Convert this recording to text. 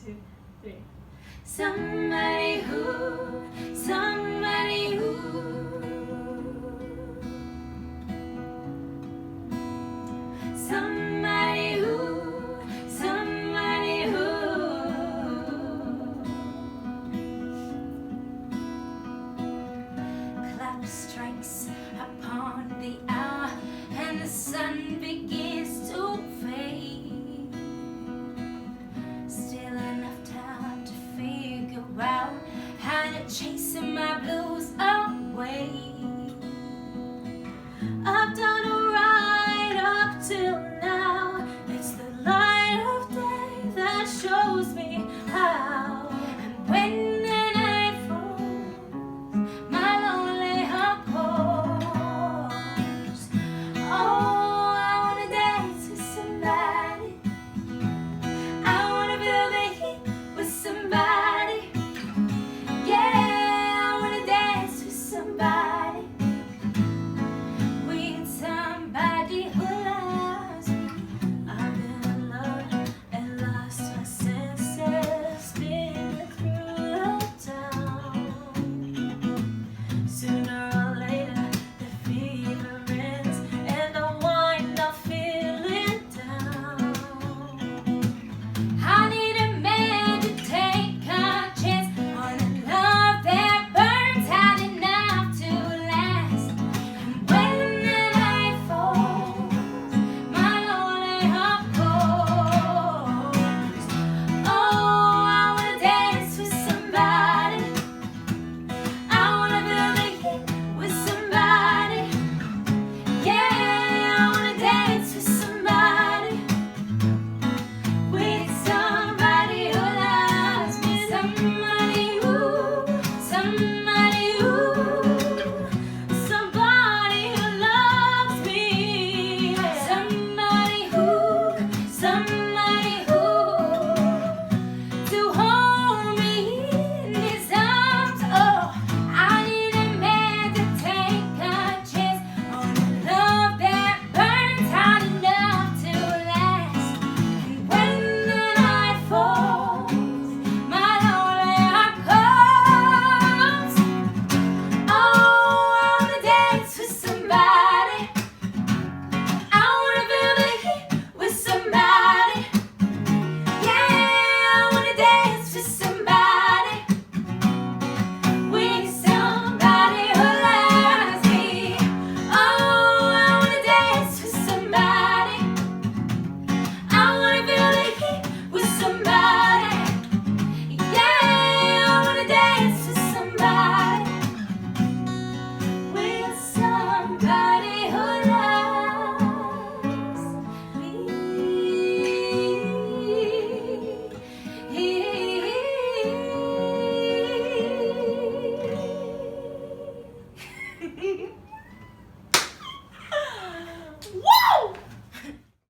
2, 3. Somebody who Somebody who clock strikes upon the hour and the sun begins to fade. Still enough time to figure out how to chase my blues away. I've done right up till now. It's the light of day that shows me